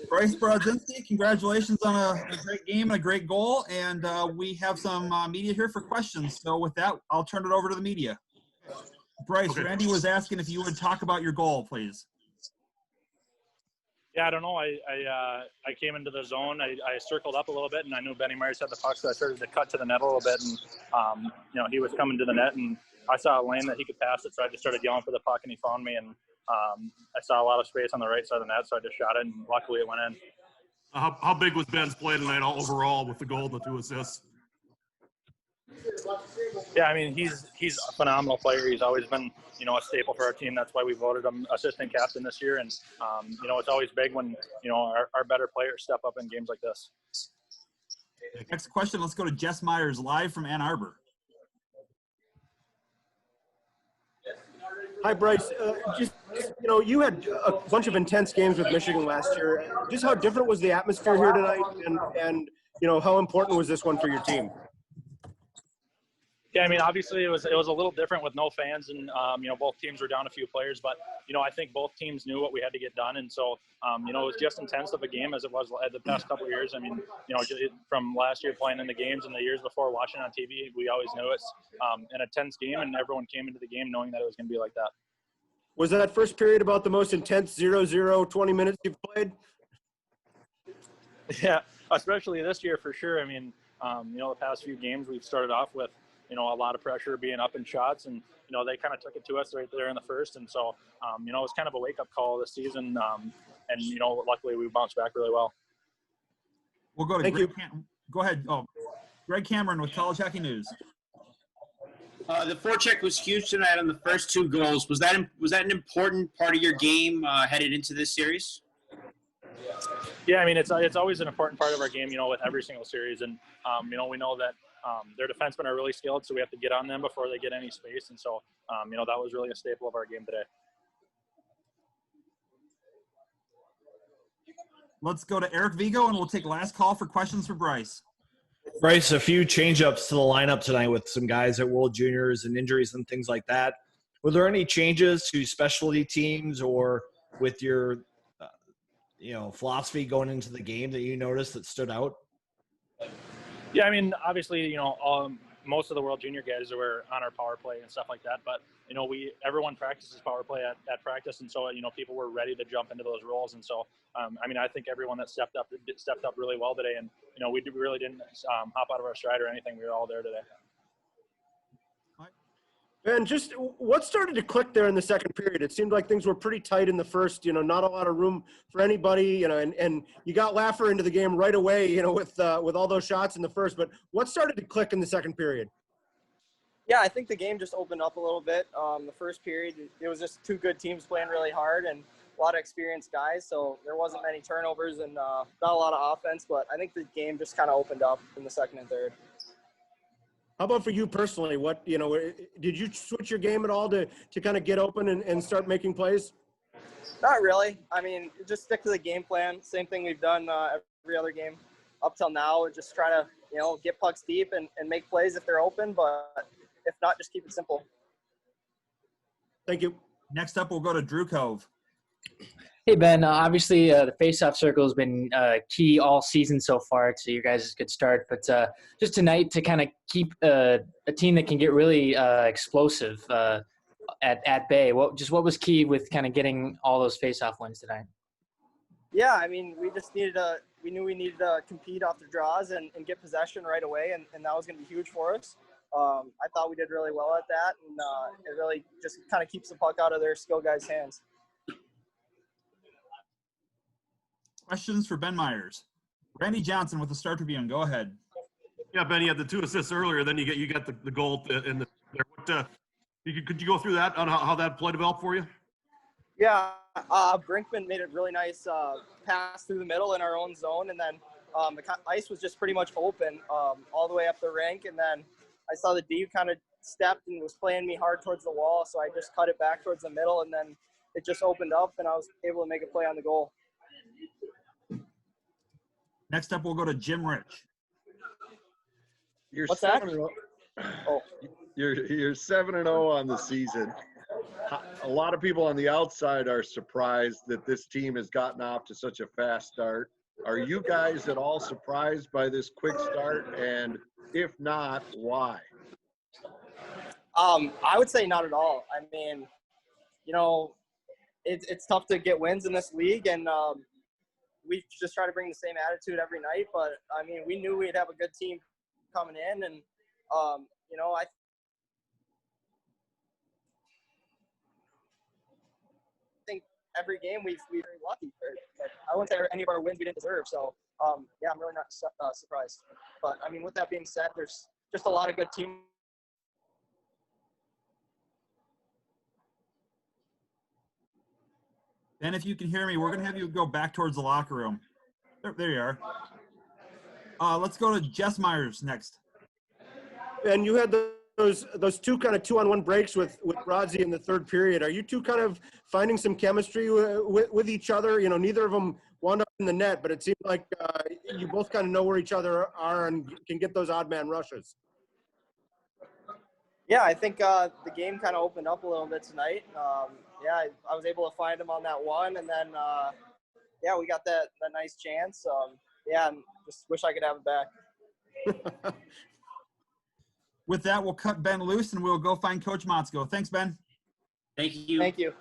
Bryce Brodzinski, congratulations on a great game and a great goal. And we have some media here for questions. So with that, I'll turn it over to the media. Bryce, okay. Randy was asking if you would talk about your goal, please. Yeah, I don't know. I came into the zone. I circled up a little bit, and I knew Benny Meyers had the puck, so I started to cut to the net a little bit. And, he was coming to the net, and I saw a lane that he could pass it, so I just started yelling for the puck, and he found me. And I saw a lot of space on the right side of the net, so I just shot it, and luckily it went in. How big was Ben's play tonight overall with the goal and the 2 assists? Yeah, I mean, he's a phenomenal player. He's always been, a staple for our team. That's why we voted him assistant captain this year. And, it's always big when, our better players step up in games like this. Next question, let's go to Jess Meyers live from Ann Arbor. Hi, Bryce. You had a bunch of intense games with Michigan last year. Just how different was the atmosphere here tonight? And how important was this one for your team? Yeah, I mean, obviously it was a little different with no fans, and both teams were down a few players, but I think both teams knew what we had to get done, and so it was just intense of a game as it was the past couple of years. I mean, from last year playing in the games and the years before watching on TV, we always knew it's an intense game, and everyone came into the game knowing that it was going to be like that. Was that first period about the most intense 0-0 20 minutes you've played? Yeah, especially this year for sure. I mean, the past few games we've started off with a lot of pressure being up in shots, and they kind of took it to us right there in the first, and so it was kind of a wake-up call this season, and luckily we bounced back really well. We'll go to Greg. Go ahead. Oh, Greg Cameron with College Hockey News. The forecheck was huge tonight on the first 2 goals. Was that an important part of your game headed into this series? Yeah, I mean, it's always an important part of our game, with every single series, and we know that their defensemen are really skilled, so we have to get on them before they get any space, and so that was really a staple of our game today. Let's go to Eric Vigo, and we'll take last call for questions for Bryce. Bryce, a few change-ups to the lineup tonight with some guys at World Juniors and injuries and things like that. Were there any changes to specialty teams or with your philosophy going into the game that you noticed that stood out? Yeah, I mean, obviously, most of the World Junior guys were on our power play and stuff like that, but everyone practices power play at practice, and so people were ready to jump into those roles, and so I think everyone that stepped up really well today, and we really didn't hop out of our stride or anything. We were all there today. Ben, just what started to click there in the second period? It seemed like things were pretty tight in the first, not a lot of room for anybody, and you got Laffer into the game right away, with all those shots in the first, but what started to click in the second period? Yeah, I think the game just opened up a little bit. The first period, it was just 2 good teams playing really hard and a lot of experienced guys, so there wasn't many turnovers and not a lot of offense, but I think the game just kind of opened up in the second and third. How about for you personally? What, did you switch your game at all to kind of get open and start making plays? Not really. I mean, just stick to the game plan. Same thing we've done every other game up till now. Just try to, get pucks deep and make plays if they're open, but if not, just keep it simple. Thank you. Next up, we'll go to Drew Cove. Hey, Ben, obviously the faceoff circle has been key all season so far to your guys' good start. But just tonight to kind of keep a team that can get really explosive at bay, what was key with kind of getting all those faceoff wins tonight? Yeah, I mean, we knew we needed to compete off the draws and get possession right away, and that was going to be huge for us. I thought we did really well at that, and it really just kind of keeps the puck out of their skill guys' hands. Questions for Ben Meyers. Randy Johnson with the Star Tribune. Go ahead. Yeah, Ben, you had the 2 assists earlier. Then you got the goal in the there. Could you go through that on how that play developed for you? Yeah, Brinkman made a really nice pass through the middle in our own zone, and then the ice was just pretty much open all the way up the rink. And then I saw the D kind of stepped and was playing me hard towards the wall, so I just cut it back towards the middle, and then it just opened up, and I was able to make a play on the goal. Next up, we'll go to Jim Rich. What's that? Oh, you're 7-0 on the season. A lot of people on the outside are surprised that this team has gotten off to such a fast start. Are you guys at all surprised by this quick start? And if not, why? I would say not at all. I mean, you know, it's tough to get wins in this league, and we just try to bring the same attitude every night. But I mean, we knew we'd have a good team coming in, and you know, I think every game we're very lucky. But I wouldn't say any of our wins we didn't deserve. So yeah, I'm really not surprised. But I mean, with that being said, there's just a lot of good team. Ben, if you can hear me, we're going to have you go back towards the locker room. There you are. Let's go to Jess Meyers next. And you had those two kind of 2-on-1 breaks with Brodzi in the third period. Are you two kind of finding some chemistry with each other? You know, neither of them wound up in the net, but it seemed like you both kind of know where each other are and can get those odd man rushes. Yeah, I think the game kind of opened up a little bit tonight. Yeah, I was able to find him on that one, and then yeah, we got that nice chance. Yeah, and just wish I could have it back. With that, we'll cut Ben loose and we'll go find Coach Motzko. Thanks, Ben. Thank you. Thank you.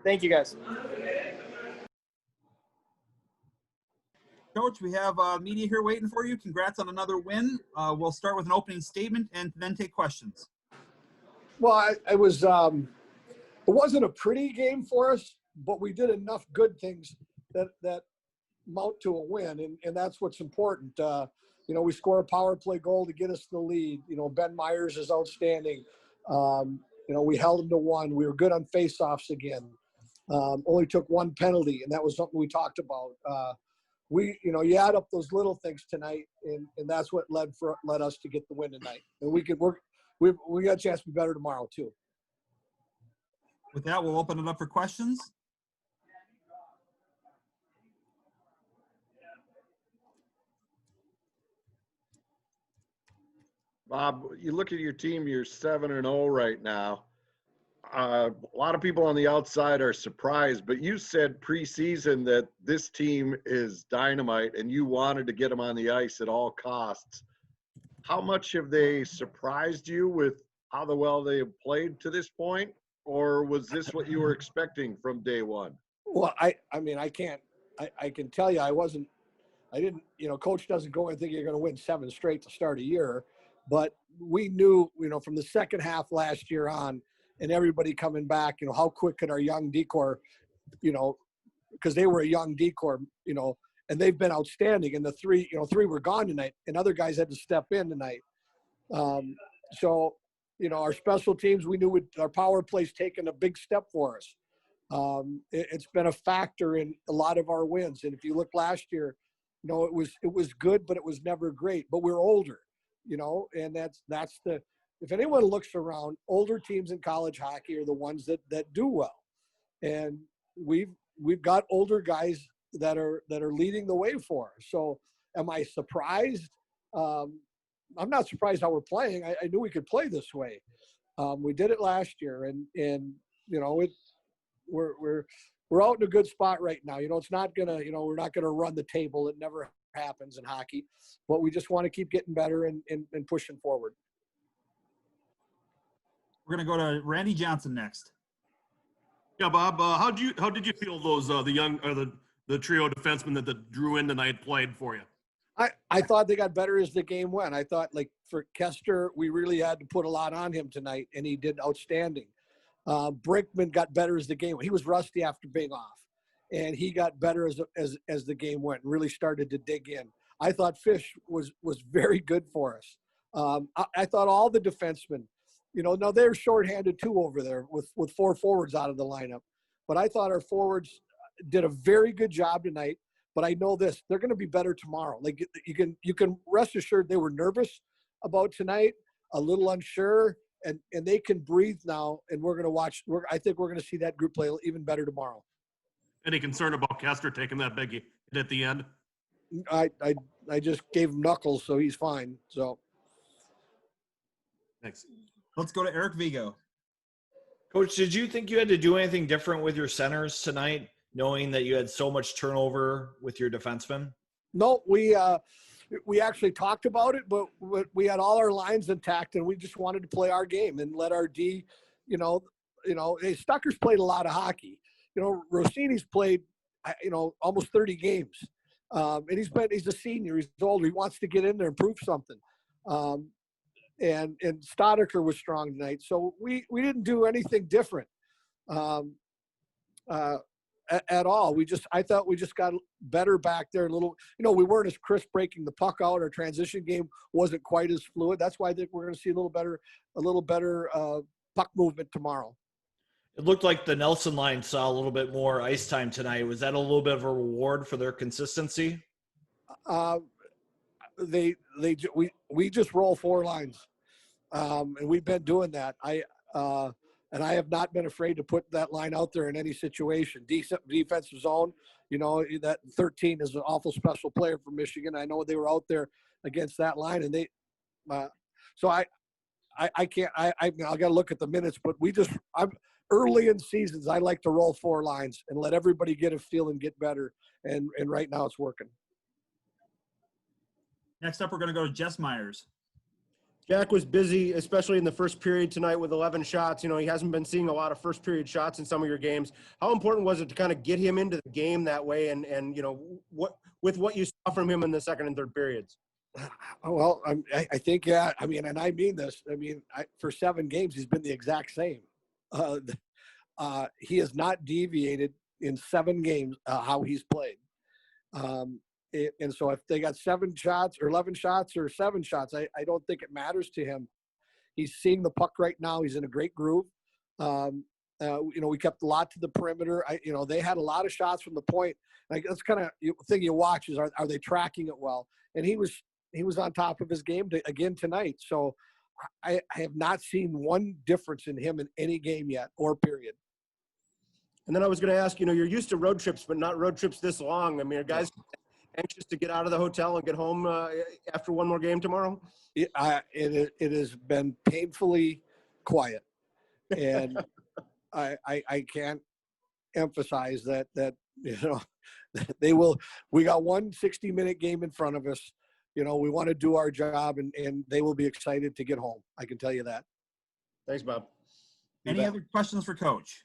Thank you, guys. Coach, we have media here waiting for you. Congrats on another win. We'll start with an opening statement and then take questions. Well, it was it wasn't a pretty game for us, but we did enough good things that mount to a win, and that's what's important. You know, we score a power play goal to get us the lead. You know, Ben Meyers is outstanding. You know, we held him to 1. We were good on faceoffs again. Only took 1 penalty, and that was something we talked about. You know, you add up those little things tonight, and that's what led us to get the win tonight. And we could work. We got a chance to be better tomorrow too. With that, we'll open it up for questions. Bob, you look at your team, you're 7-0 right now. A lot of people on the outside are surprised, but you said preseason that this team is dynamite and you wanted to get them on the ice at all costs. How much have they surprised you with how well they have played to this point, or was this what you were expecting from day one? Well, I mean, I can tell you, I didn't, you know, coach doesn't go and think you're going to win 7 straight to start a year, but we knew, you know, from the second half last year on and everybody coming back, you know, how quick could our young decor, you know, because they were a young decor, you know, and they've been outstanding. And the 3 were gone tonight and other guys had to step in tonight. So, you know, our special teams, we knew our power play's taken a big step for us. It's been a factor in a lot of our wins. And if you look last year, you know, it was good, but it was never great. But we're older, you know, and that's if anyone looks around, older teams in college hockey are the ones that do well. And we've got older guys that are leading the way for us. So am I surprised? I'm not surprised how we're playing. I knew we could play this way. We did it last year, and you know, we're out in a good spot right now. You know, it's not gonna, you know, we're not gonna run the table. It never happens in hockey, but we just want to keep getting better and pushing forward. We're gonna go to Randy Johnson next. Yeah, Bob. How did you feel those the trio defensemen that Drew in tonight played for you? I thought they got better as the game went. I thought, like, for Kester, we really had to put a lot on him tonight, and he did outstanding. Brinkman got better as the game went. He was rusty after being off, and he got better as the game went and really started to dig in. I thought Fish was very good for us. I thought all the defensemen, you know, now they're shorthanded too over there with 4 forwards out of the lineup. But I thought our forwards did a very good job tonight. But I know this, they're going to be better tomorrow. Like, you can rest assured they were nervous about tonight, a little unsure, and they can breathe now. And we're going to watch. I think we're going to see that group play even better tomorrow. Any concern about Kester taking that big hit at the end? I just gave him knuckles, so he's fine. So thanks. Let's go to Eric Vigo. Coach, did you think you had to do anything different with your centers tonight, knowing that you had so much turnover with your defensemen? No, we actually talked about it, but we had all our lines intact, and we just wanted to play our game and let our D, hey, Stucker's played a lot of hockey. Rossini's played, almost 30 games. And he's a senior. He's older. He wants to get in there and prove something. And Stoddicker was strong tonight. So we didn't do anything different at all. I thought we just got better back there. We weren't as crisp breaking the puck out. Our transition game wasn't quite as fluid. That's why I think we're going to see a little better puck movement tomorrow. It looked like the Nelson line saw a little bit more ice time tonight. Was that a little bit of a reward for their consistency? We just roll 4 lines, and we've been doing that. And I have not been afraid to put that line out there in any situation. Defensive zone, that 13 is an awful special player for Michigan. I know they were out there against that line, and so I can't. I got to look at the minutes, but I'm early in seasons. I like to roll 4 lines and let everybody get a feel and get better. And right now it's working. Next up, we're going to go to Jess Meyers. Jack was busy, especially in the first period tonight with 11 shots. He hasn't been seeing a lot of first period shots in some of your games. How important was it to kind of get him into the game that way and with what you saw from him in the second and third periods? Well, I think, yeah. And I mean this. For 7 games, he's been the exact same. He has not deviated in 7 games how he's played. And so if they got 7 shots or 11 shots or 7 shots, I don't think it matters to him. He's seeing the puck right now. He's in a great groove. We kept a lot to the perimeter. They had a lot of shots from the point. That's kind of the thing you watch is are they tracking it well? And he was on top of his game again tonight. So I have not seen one difference in him in any game yet or period. And then I was going to ask, you're used to road trips, but not road trips this long. Are guys anxious to get out of the hotel and get home after one more game tomorrow? It has been painfully quiet. And I can't emphasize that they will. We got one 60-minute game in front of us. We want to do our job, and they will be excited to get home. I can tell you that. Thanks, Bob. Any other questions for Coach?